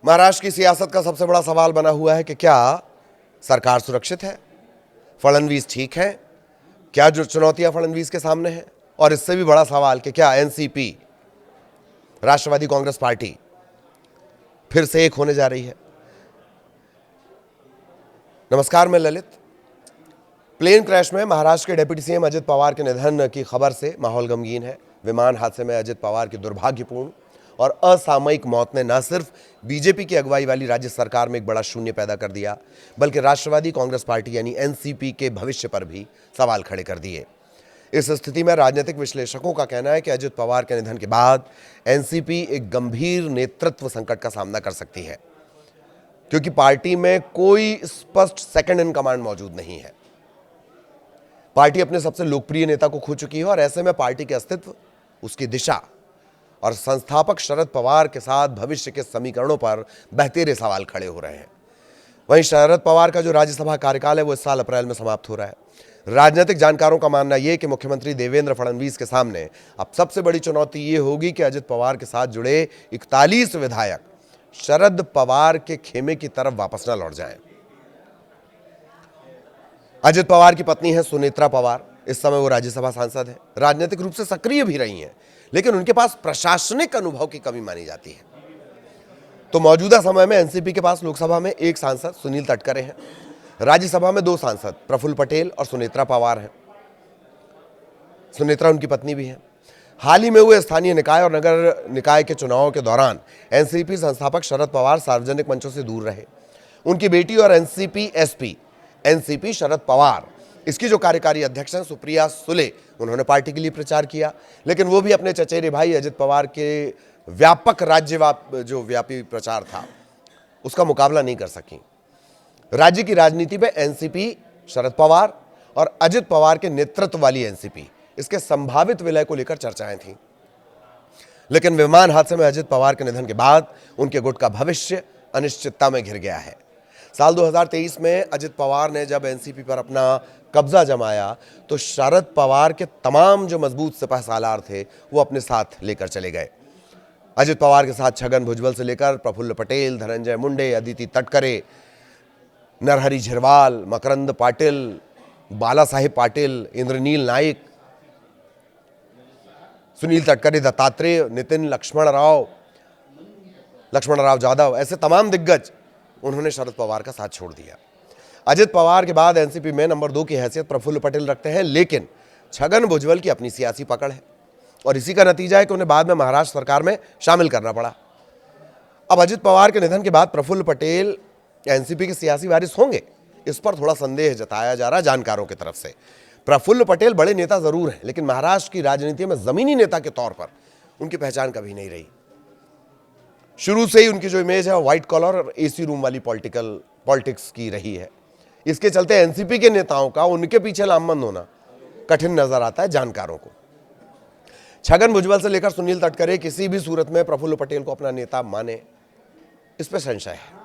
महाराष्ट्र की सियासत का सबसे बड़ा सवाल बना हुआ है कि क्या सरकार सुरक्षित है, फडणवीस ठीक है, क्या जो चुनौतियां फडणवीस के सामने हैं, और इससे भी बड़ा सवाल कि क्या एनसीपी राष्ट्रवादी कांग्रेस पार्टी फिर से एक होने जा रही है। नमस्कार, मैं ललित। प्लेन क्रैश में महाराष्ट्र के डिप्टी सीएम अजित पवार के निधन की खबर से माहौल गमगीन है। विमान हादसे में अजित पवार की दुर्भाग्यपूर्ण और असामयिक मौत ने न सिर्फ बीजेपी की अगुवाई वाली राज्य सरकार में एक बड़ा शून्य पैदा कर दिया, बल्कि राष्ट्रवादी कांग्रेस पार्टी यानी एनसीपी के भविष्य पर भी सवाल खड़े कर दिए। इस स्थिति में राजनीतिक विश्लेषकों का कहना है कि अजित पवार के निधन के बाद एनसीपी एक गंभीर नेतृत्व संकट का सामना कर सकती है, क्योंकि पार्टी में कोई स्पष्ट सेकंड इन कमांड मौजूद नहीं है। पार्टी अपने सबसे लोकप्रिय नेता को खो चुकी है और ऐसे में पार्टी के अस्तित्व, उसकी दिशा और संस्थापक शरद पवार के साथ भविष्य के समीकरणों पर बहतेरे सवाल खड़े हो रहे हैं। वहीं शरद पवार का जो राज्यसभा कार्यकाल है वो इस साल अप्रैल में समाप्त हो रहा है। राजनीतिक जानकारों का मानना यह कि मुख्यमंत्री देवेंद्र फडणवीस के सामने अब सबसे बड़ी चुनौती ये होगी कि अजित पवार के साथ जुड़े 41 विधायक शरद पवार के खेमे की तरफ वापस न लौट जाएं। अजित पवार की पत्नी है सुनेत्रा पवार। इस समय वो राज्यसभा सांसद है, राजनीतिक रूप से सक्रिय भी रही हैं, लेकिन उनके पास प्रशासनिक अनुभव की कमी मानी जाती है। तो मौजूदा समय में एनसीपी के पास लोकसभा में एक सांसद सुनील तटकरे हैं, राज्यसभा में 2 सांसद प्रफुल्ल पटेल और सुनेत्रा पवार हैं। सुनेत्रा उनकी पत्नी भी हैं। हाल ही में हुए स्थानीय निकाय और नगर निकाय के चुनावों के दौरान एनसीपी संस्थापक शरद पवार सार्वजनिक मंचों से दूर रहे। उनकी बेटी और एनसीपी शरद पवार, इसकी जो कार्यकारी अध्यक्ष हैं सुप्रिया सुले, उन्होंने पार्टी के लिए प्रचार किया, लेकिन वो भी अपने चचेरे भाई अजित पवार के व्यापक व्यापी प्रचार था उसका मुकाबला नहीं कर सकी। राज्य की राजनीति में एनसीपी, शरद पवार और अजित पवार के नेतृत्व वाली एनसीपी, इसके संभावित विलय को लेकर चर्चाएं थीं। लेकिन विमान हादसे में अजित पवार के निधन के बाद उनके गुट का भविष्य अनिश्चितता में घिर गया है। साल 2023 में अजित पवार ने जब एनसीपी पर अपना कब्जा जमाया तो शरद पवार के तमाम जो मजबूत सिपह सालार थे वो अपने साथ लेकर चले गए। अजित पवार के साथ छगन भुजबल से लेकर प्रफुल्ल पटेल, धनंजय मुंडे, अदिति तटकरे, नरहरि झिरवाल, मकरंद पाटिल, बाला साहेब पाटिल, इंद्रनील नाइक, सुनील तटकरे, दत्तात्रेय, नितिन लक्ष्मण राव जाधव, ऐसे तमाम दिग्गज उन्होंने शरद पवार का साथ छोड़ दिया। अजित पवार के बाद एनसीपी में नंबर 2 की हैसियत प्रफुल्ल पटेल रखते हैं, लेकिन छगन भुजबल की अपनी सियासी पकड़ है और इसी का नतीजा है कि उन्हें बाद में महाराष्ट्र सरकार में शामिल करना पड़ा। अब अजित पवार के निधन के बाद प्रफुल्ल पटेल एनसीपी के सियासी वारिस होंगे, इस पर थोड़ा संदेह जताया जा रहा है जानकारों की तरफ से। प्रफुल्ल पटेल बड़े नेता जरूर हैं, लेकिन महाराष्ट्र की राजनीति में जमीनी नेता के तौर पर उनकी पहचान कभी नहीं रही। शुरू से ही उनकी जो इमेज है वो व्हाइट कॉलर और एसी रूम वाली पॉलिटिक्स की रही है। इसके चलते एनसीपी के नेताओं का उनके पीछे लामबंद होना कठिन नजर आता है जानकारों को। छगन भुजबल से लेकर सुनील तटकरे किसी भी सूरत में प्रफुल्ल पटेल को अपना नेता माने, इस पर संशय है।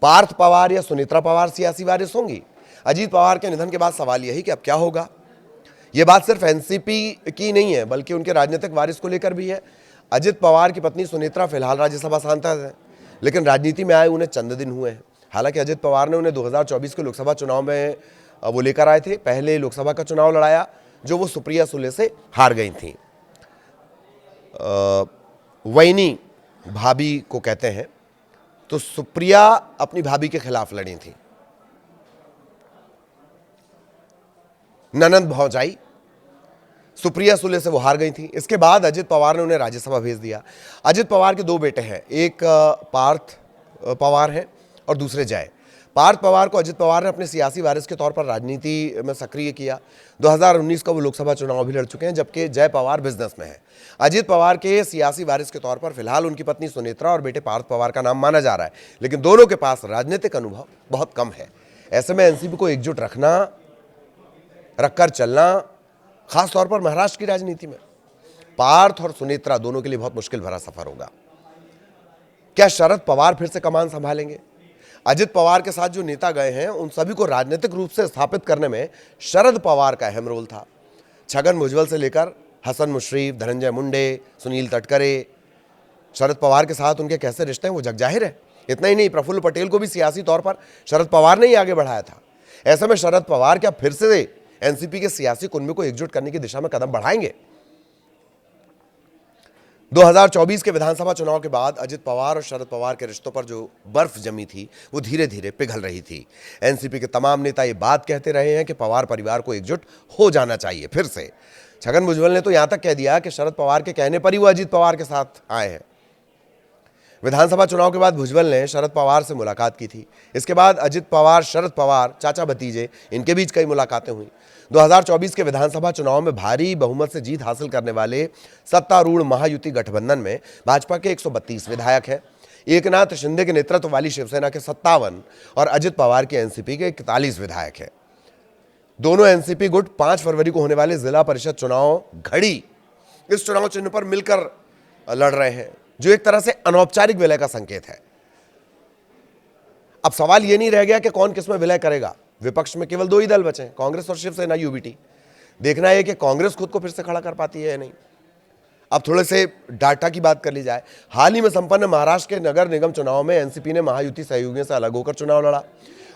पार्थ पवार या सुनेत्रा पवार सियासी वारिस होंगी। अजीत पवार के निधन के बाद सवाल यही कि अब क्या होगा। यह बात सिर्फ एनसीपी की नहीं है, बल्कि उनके राजनीतिक वारिस को लेकर भी है। अजित पवार की पत्नी सुनेत्रा फिलहाल राज्यसभा सांसद है, लेकिन राजनीति में आए उन्हें चंद दिन हुए हैं। हालांकि अजित पवार ने उन्हें 2024 के लोकसभा चुनाव में वो लेकर आए थे। पहले लोकसभा का चुनाव लड़ाया जो वो सुप्रिया सुले से हार गई थी। वैनी भाभी को कहते हैं, तो सुप्रिया अपनी भाभी के खिलाफ लड़ी थी। ननंद भौजाई सुप्रिया सुले से वो हार गई थी। इसके बाद अजित पवार ने उन्हें राज्यसभा भेज दिया। अजित पवार के 2 बेटे हैं, एक पार्थ पवार है और दूसरे जय। पार्थ पवार को अजित पवार ने अपने सियासी वारिस के तौर पर राजनीति में सक्रिय किया। 2019 का वो लोकसभा चुनाव भी लड़ चुके हैं, जबकि जय पवार बिजनेस में है। अजित पवार के सियासी वारिस के तौर पर फिलहाल उनकी पत्नी सुनेत्रा और बेटे पार्थ पवार का नाम माना जा रहा है, लेकिन दोनों के पास राजनीतिक अनुभव बहुत कम है। ऐसे में एनसीपी को एकजुट रखकर चलना, खासतौर पर महाराष्ट्र की राजनीति में, पार्थ और सुनेत्रा दोनों के लिए बहुत मुश्किल भरा सफर होगा। क्या शरद पवार फिर से कमान संभालेंगे? अजित पवार के साथ जो नेता गए हैं उन सभी को राजनीतिक रूप से स्थापित करने में शरद पवार का अहम रोल था। छगन भुजबल से लेकर हसन मुश्रीफ, धनंजय मुंडे, सुनील तटकरे, शरद पवार के साथ उनके कैसे रिश्ते हैं वो जग जाहिर है। इतना ही नहीं, प्रफुल्ल पटेल को भी सियासी तौर पर शरद पवार ने ही आगे बढ़ाया था। ऐसे में शरद पवार क्या फिर से एनसीपी के सियासी कुनबे को एकजुट करने की दिशा में कदम बढ़ाएंगे? 2024 के विधानसभा चुनाव के बाद अजित पवार और शरद पवार के रिश्तों पर जो बर्फ जमी थी वो धीरे धीरे पिघल रही थी। एनसीपी के तमाम नेता ये बात कहते रहे हैं कि पवार परिवार को एकजुट हो जाना चाहिए फिर से। छगन भुजबल ने तो यहां तक कह दिया कि शरद पवार के कहने पर ही वो अजित पवार के साथ आए हैं। विधानसभा चुनाव के बाद भुजबल ने शरद पवार से मुलाकात की थी। इसके बाद अजित पवार, शरद पवार, चाचा भतीजे, इनके बीच कई मुलाकातें हुई। 2024 के विधानसभा चुनाव में भारी बहुमत से जीत हासिल करने वाले सत्तारूढ़ महायुति गठबंधन में भाजपा के 132 विधायक हैं। एकनाथ शिंदे के नेतृत्व वाली शिवसेना के 57 और अजित पवार के एनसीपी के 41 विधायक हैं। दोनों एनसीपी गुट 5 फरवरी को होने वाले जिला परिषद चुनाव घड़ी इस चुनाव चिन्ह पर मिलकर लड़ रहे हैं, जो एक तरह से अनौपचारिक विलय का संकेत है। अब सवाल यह नहीं रह गया कि कौन किसमें विलय करेगा। विपक्ष में केवल 2 ही दल बचे, कांग्रेस और शिवसेना यूबीटी। देखना है कि कांग्रेस खुद को फिर से खड़ा कर पाती है या नहीं। अब थोड़े से डाटा की बात कर ली जाए। हाल ही में संपन्न महाराष्ट्र के नगर निगम चुनाव में एनसीपी ने महायुति सहयोगियों से अलग होकर चुनाव लड़ा।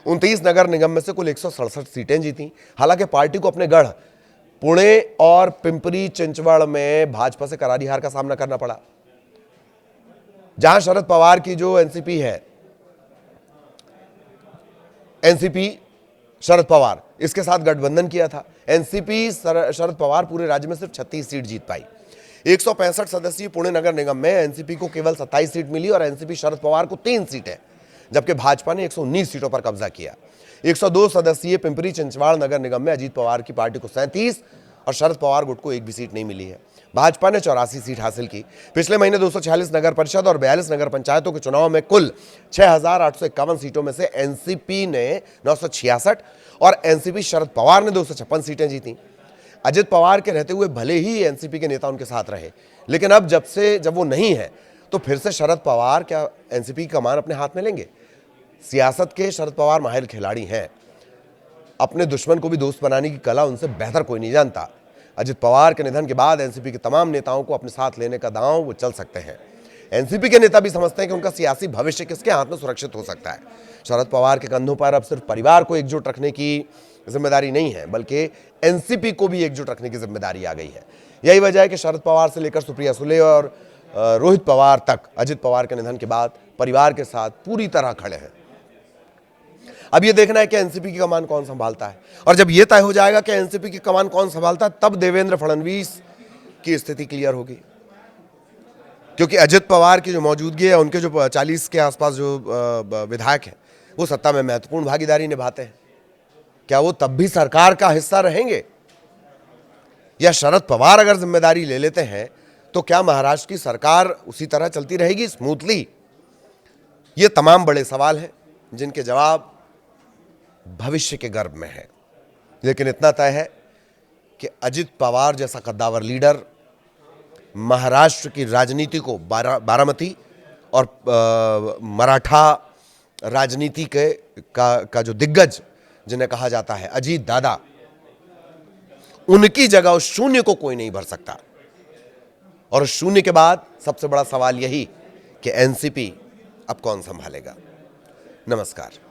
29 नगर निगम में से कुल 167 सीटें जीती। हालांकि पार्टी को अपने गढ़ पुणे और पिंपरी चिंचवड़ में भाजपा से करारी हार का सामना करना पड़ा। जहां शरद पवार की जो एनसीपी है, एनसीपी शरद पवार, इसके साथ गठबंधन किया था। एनसीपी शरद पवार पूरे राज्य में सिर्फ 36 सीट जीत पाई। 165 सदस्यीय पुणे नगर निगम में एनसीपी को केवल 27 सीट मिली और एनसीपी शरद पवार को 3 सीटें, जबकि भाजपा ने 119 सीटों पर कब्जा किया। 102 सदस्यीय पिंपरी चिंचवाड़ नगर निगम में अजीत पवार की पार्टी को 37 और शरद पवार गुट को एक भी सीट नहीं मिली है। भाजपा ने 84 सीट हासिल की। पिछले महीने 246 नगर परिषद और 42 नगर पंचायतों के चुनाव में कुल 6,851 सीटों में से एनसीपी ने 966 और एनसीपी शरद पवार ने 256 सीटें जीती। अजित पवार के रहते हुए भले ही एनसीपी के नेता उनके साथ रहे, लेकिन अब जब वो नहीं है तो फिर से शरद पवार क्या एनसीपी की कमान अपने हाथ में लेंगे? सियासत के शरद पवार माहिर खिलाड़ी हैं। अपने दुश्मन को भी दोस्त बनाने की कला उनसे बेहतर कोई नहीं जानता। अजित पवार के निधन के बाद एनसीपी के तमाम नेताओं को अपने साथ लेने का दांव वो चल सकते हैं। एनसीपी के नेता भी समझते हैं कि उनका सियासी भविष्य किसके हाथ में सुरक्षित हो सकता है। शरद पवार के कंधों पर अब सिर्फ परिवार को एकजुट रखने की जिम्मेदारी नहीं है, बल्कि एनसीपी को भी एकजुट रखने की जिम्मेदारी आ गई है। यही वजह है कि शरद पवार से लेकर सुप्रिया सुले और रोहित पवार तक अजित पवार के निधन के बाद परिवार के साथ पूरी तरह खड़े हैं। अब ये देखना है कि एनसीपी की कमान कौन संभालता है, और जब ये तय हो जाएगा कि एनसीपी की कमान कौन संभालता है, तब देवेंद्र फडणवीस की स्थिति क्लियर होगी। क्योंकि अजित पवार की जो मौजूदगी है, उनके जो 40 के आसपास जो विधायक हैं, वो सत्ता में महत्वपूर्ण भागीदारी निभाते हैं। क्या वो तब भी सरकार का हिस्सा रहेंगे, या शरद पवार अगर जिम्मेदारी ले लेते हैं तो क्या महाराष्ट्र की सरकार उसी तरह चलती रहेगी स्मूथली? ये तमाम बड़े सवाल हैं जिनके जवाब भविष्य के गर्भ में है। लेकिन इतना तय है कि अजित पवार जैसा कद्दावर लीडर महाराष्ट्र की राजनीति को बारामती और मराठा राजनीति का जो दिग्गज जिन्हें कहा जाता है अजीत दादा, उनकी जगह उस शून्य को कोई नहीं भर सकता। और उस शून्य के बाद सबसे बड़ा सवाल यही कि एनसीपी अब कौन संभालेगा। नमस्कार।